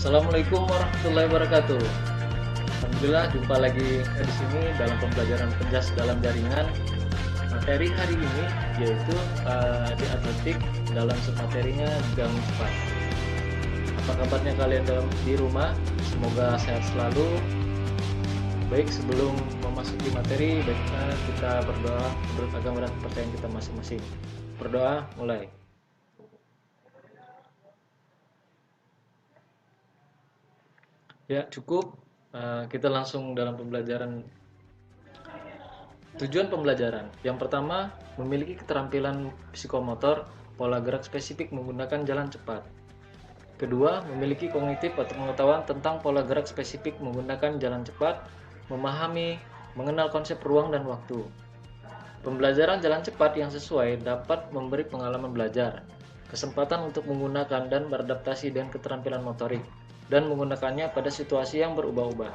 Assalamualaikum warahmatullahi wabarakatuh. Alhamdulillah jumpa lagi di sini dalam pembelajaran penjas dalam jaringan. Materi hari ini yaitu di atletik dalam submaterinya gangguan cepat. Apa kabarnya kalian di rumah? Semoga sehat selalu. Baik, sebelum memasuki materi, baiknya kita berdoa menurut agama dan kepercayaan kita masing-masing. Berdoa, mulai. Ya, cukup. Kita langsung dalam pembelajaran. Tujuan pembelajaran. Yang pertama, memiliki keterampilan psikomotor, pola gerak spesifik menggunakan jalan cepat. Kedua, memiliki kognitif atau pengetahuan tentang pola gerak spesifik menggunakan jalan cepat, memahami, mengenal konsep ruang dan waktu. Pembelajaran jalan cepat yang sesuai dapat memberi pengalaman belajar, kesempatan untuk menggunakan dan beradaptasi dengan keterampilan motorik, dan menggunakannya pada situasi yang berubah-ubah.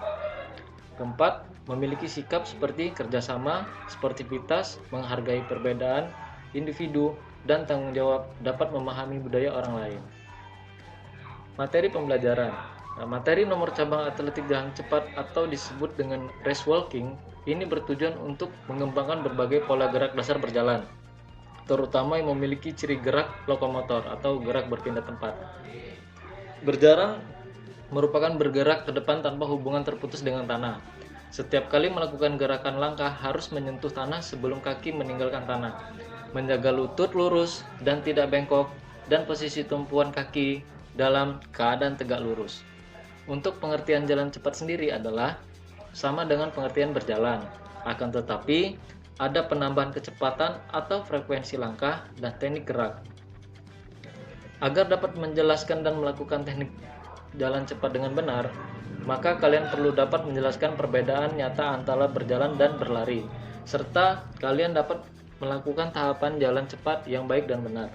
Keempat, memiliki sikap seperti kerjasama, sportivitas, menghargai perbedaan individu, dan tanggung jawab, dapat memahami budaya orang lain. Materi pembelajaran. Materi nomor cabang atletik jalan cepat atau disebut dengan race walking ini bertujuan untuk mengembangkan berbagai pola gerak dasar berjalan, terutama yang memiliki ciri gerak lokomotor atau gerak berpindah tempat. Berjalan merupakan bergerak ke depan tanpa hubungan terputus dengan tanah. Setiap kali melakukan gerakan langkah harus menyentuh tanah sebelum kaki meninggalkan tanah. Menjaga lutut lurus dan tidak bengkok, dan posisi tumpuan kaki dalam keadaan tegak lurus. Untuk pengertian jalan cepat sendiri adalah sama dengan pengertian berjalan, akan tetapi ada penambahan kecepatan atau frekuensi langkah dan teknik gerak. Agar dapat menjelaskan dan melakukan teknik jalan cepat dengan benar, maka kalian perlu dapat menjelaskan perbedaan nyata antara berjalan dan berlari, serta kalian dapat melakukan tahapan jalan cepat yang baik dan benar.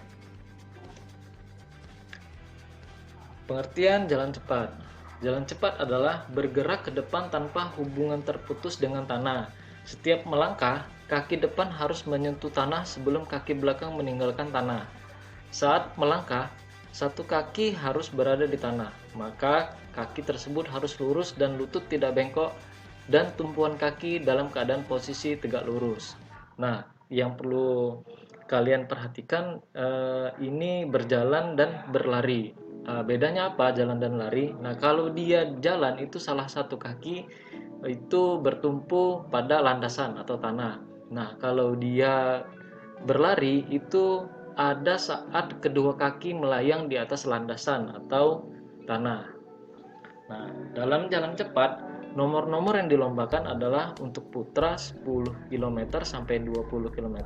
Pengertian jalan cepat. Jalan cepat adalah bergerak ke depan tanpa hubungan terputus dengan tanah. Setiap melangkah, kaki depan harus menyentuh tanah sebelum kaki belakang meninggalkan tanah. Saat melangkah, satu kaki harus berada di tanah, maka kaki tersebut harus lurus dan lutut tidak bengkok, dan tumpuan kaki dalam keadaan posisi tegak lurus. Nah, yang perlu kalian perhatikan ini berjalan dan berlari. Bedanya apa jalan dan lari? Nah, kalau dia jalan itu salah satu kaki itu bertumpu pada landasan atau tanah. Nah, kalau dia berlari itu ada saat kedua kaki melayang di atas landasan atau tanah. Nah, dalam jalan cepat, nomor-nomor yang dilombakan adalah untuk putra 10 km sampai 20 km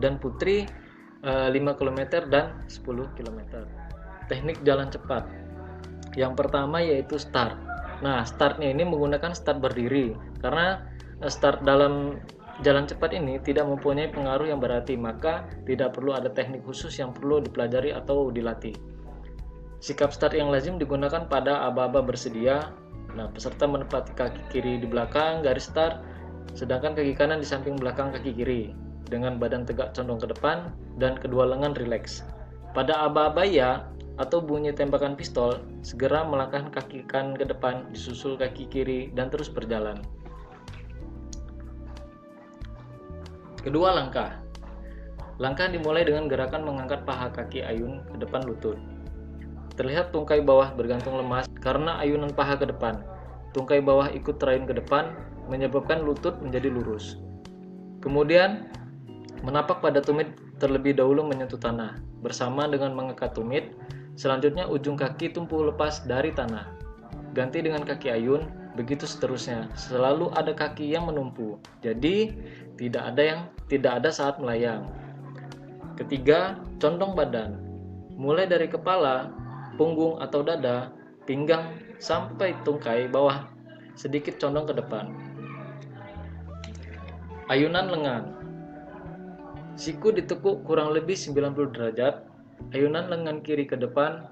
dan putri 5 km dan 10 km. Teknik jalan cepat. Yang pertama yaitu start. Nah, startnya ini menggunakan start berdiri karena start dalam jalan cepat ini tidak mempunyai pengaruh yang berarti, maka tidak perlu ada teknik khusus yang perlu dipelajari atau dilatih. Sikap start yang lazim digunakan pada aba-aba bersedia. Nah, peserta menempati kaki kiri di belakang garis start, sedangkan kaki kanan di samping belakang kaki kiri, dengan badan tegak condong ke depan dan kedua lengan rileks. Pada aba-aba ya atau bunyi tembakan pistol, segera melangkahkan kaki kanan ke depan, disusul kaki kiri, dan terus berjalan. Kedua langkah. Langkah dimulai dengan gerakan mengangkat paha kaki ayun ke depan lutut. Terlihat tungkai bawah bergantung lemas karena ayunan paha ke depan. Tungkai bawah ikut terayun ke depan, menyebabkan lutut menjadi lurus. Kemudian, menapak pada tumit terlebih dahulu menyentuh tanah, bersama dengan mengangkat tumit. Selanjutnya ujung kaki tumpuh lepas dari tanah. Ganti dengan kaki ayun, begitu seterusnya. Selalu ada kaki yang menumpu. Jadi tidak ada saat melayang. Ketiga, condong badan. Mulai dari kepala, punggung atau dada, pinggang sampai tungkai bawah sedikit condong ke depan. Ayunan lengan. Siku ditekuk kurang lebih 90 derajat. Ayunan lengan kiri ke depan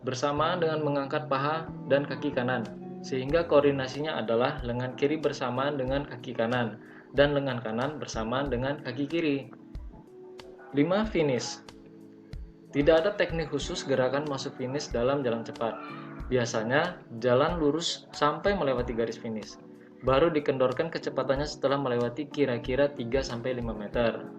bersamaan dengan mengangkat paha dan kaki kanan, sehingga koordinasinya adalah lengan kiri bersamaan dengan kaki kanan dan lengan kanan bersamaan dengan kaki kiri. 5. Finish. Tidak ada teknik khusus gerakan masuk finish dalam jalan cepat. Biasanya jalan lurus sampai melewati garis finish. Baru dikendorkan kecepatannya setelah melewati kira-kira 3-5 meter.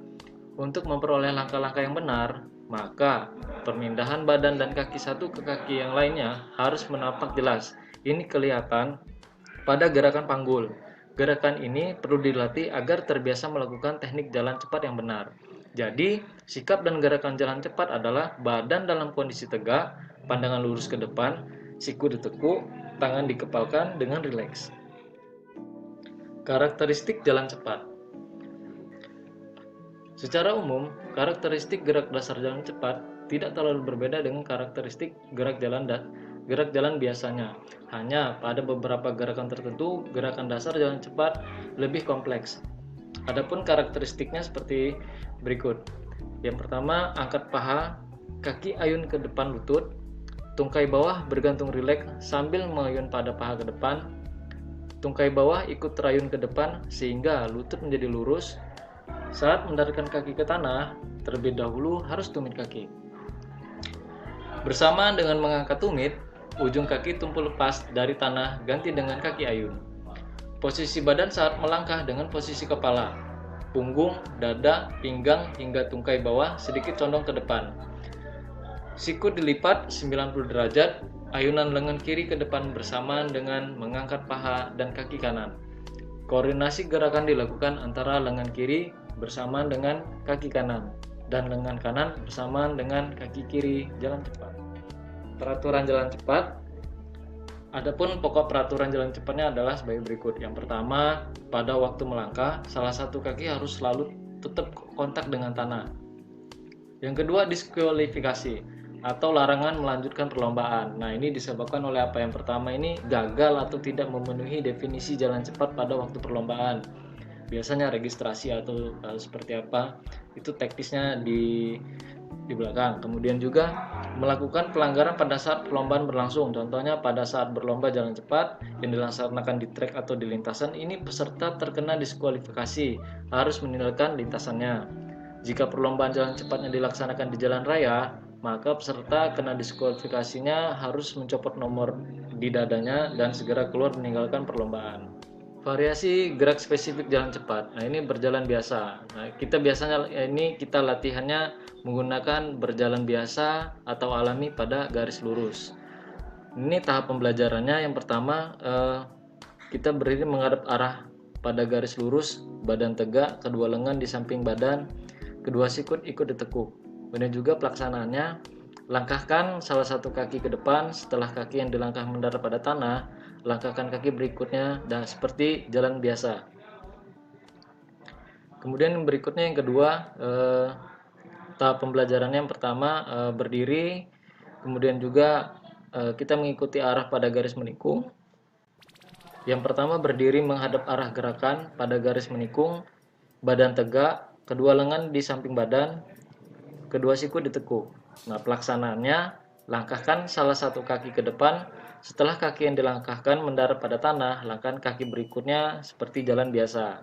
Untuk memperoleh langkah-langkah yang benar, maka pemindahan badan dan kaki satu ke kaki yang lainnya harus menapak jelas. Ini kelihatan pada gerakan panggul. Gerakan ini perlu dilatih agar terbiasa melakukan teknik jalan cepat yang benar. Jadi, sikap dan gerakan jalan cepat adalah badan dalam kondisi tegak, pandangan lurus ke depan, siku ditekuk, tangan dikepalkan dengan rileks. Karakteristik jalan cepat. Secara umum, karakteristik gerak dasar jalan cepat tidak terlalu berbeda dengan karakteristik gerak jalan biasanya. Hanya pada beberapa gerakan tertentu, gerakan dasar jalan cepat lebih kompleks. Adapun karakteristiknya seperti berikut. Yang pertama, angkat paha, kaki ayun ke depan lutut, tungkai bawah bergantung rileks sambil mengayun pada paha ke depan, tungkai bawah ikut terayun ke depan sehingga lutut menjadi lurus. Saat mendaratkan kaki ke tanah, terlebih dahulu harus tumit kaki. Bersamaan dengan mengangkat tumit, ujung kaki tumpul lepas dari tanah ganti dengan kaki ayun. Posisi badan saat melangkah dengan posisi kepala, punggung, dada, pinggang hingga tungkai bawah sedikit condong ke depan. Siku dilipat 90 derajat, ayunan lengan kiri ke depan bersamaan dengan mengangkat paha dan kaki kanan. Koordinasi gerakan dilakukan antara lengan kiri bersamaan dengan kaki kanan dan lengan kanan bersamaan dengan kaki kiri jalan cepat. Peraturan jalan cepat. Adapun pokok peraturan jalan cepatnya adalah sebagai berikut. Yang pertama, pada waktu melangkah, salah satu kaki harus selalu tetap kontak dengan tanah. Yang kedua, diskualifikasi atau larangan melanjutkan perlombaan. Nah, ini disebabkan oleh apa? Yang pertama ini gagal atau tidak memenuhi definisi jalan cepat pada waktu perlombaan. Biasanya registrasi atau seperti apa, itu teknisnya di belakang. Kemudian juga melakukan pelanggaran pada saat perlombaan berlangsung. Contohnya pada saat berlomba jalan cepat yang dilaksanakan di trek atau di lintasan, ini peserta terkena diskualifikasi, harus meninggalkan lintasannya. Jika perlombaan jalan cepatnya dilaksanakan di jalan raya, maka peserta kena diskualifikasinya harus mencopot nomor di dadanya dan segera keluar meninggalkan perlombaan. Variasi gerak spesifik jalan cepat. Nah, ini berjalan biasa. Nah, kita biasanya kita latihannya menggunakan berjalan biasa atau alami pada garis lurus. Ini tahap pembelajarannya. Yang pertama, kita berdiri menghadap arah pada garis lurus, badan tegak, kedua lengan di samping badan, kedua sikut ikut ditekuk. Kemudian juga pelaksanaannya, langkahkan salah satu kaki ke depan, setelah kaki yang dilangkah mendarat pada tanah, langkahkan kaki berikutnya dan seperti jalan biasa. Kemudian berikutnya yang kedua, tahap pembelajarannya yang pertama berdiri, kemudian juga kita mengikuti arah pada garis menikung. Yang pertama berdiri menghadap arah gerakan pada garis menikung, badan tegak, kedua lengan di samping badan, kedua siku ditekuk. Nah, pelaksanaannya, langkahkan salah satu kaki ke depan. Setelah kaki yang dilangkahkan mendarat pada tanah, langkahkan kaki berikutnya seperti jalan biasa.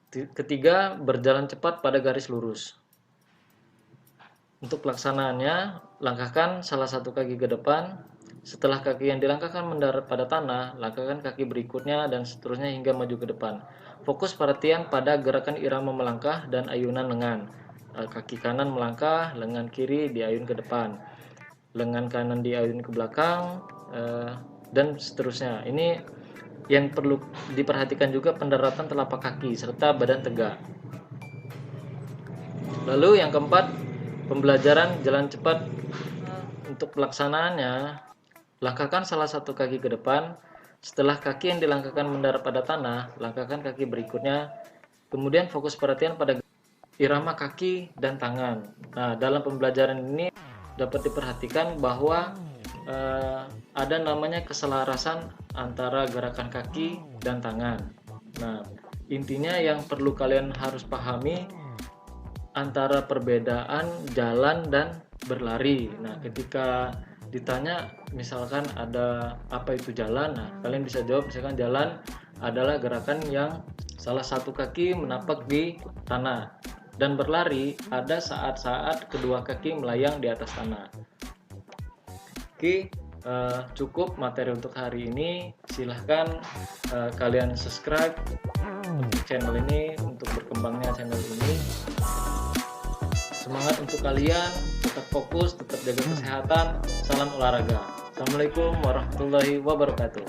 Ketiga, berjalan cepat pada garis lurus. Untuk pelaksanaannya, langkahkan salah satu kaki ke depan. Setelah kaki yang dilangkahkan mendarat pada tanah, langkahkan kaki berikutnya dan seterusnya hingga maju ke depan. Fokus perhatian pada gerakan irama melangkah dan ayunan lengan. Kaki kanan melangkah, lengan kiri diayun ke depan, lengan kanan diayun ke belakang, dan seterusnya. Ini yang perlu diperhatikan juga pendaratan telapak kaki serta badan tegak. Lalu yang keempat, pembelajaran jalan cepat. Untuk pelaksanaannya, langkahkan salah satu kaki ke depan. Setelah kaki yang dilangkahkan mendarat pada tanah, langkahkan kaki berikutnya. Kemudian fokus perhatian pada irama kaki dan tangan. Nah, dalam pembelajaran ini dapat diperhatikan bahwa ada namanya keselarasan antara gerakan kaki dan tangan. Nah, intinya yang perlu kalian harus pahami antara perbedaan jalan dan berlari. Nah, ketika ditanya misalkan ada apa itu jalan, nah kalian bisa jawab misalkan jalan adalah gerakan yang salah satu kaki menapak di tanah. dan berlari ada saat-saat kedua kaki melayang di atas tanah. Oke, cukup materi untuk hari ini. Silahkan kalian subscribe untuk channel ini, untuk berkembangnya channel ini. Semangat untuk kalian, tetap fokus, tetap jaga kesehatan. Salam olahraga. Assalamualaikum warahmatullahi wabarakatuh.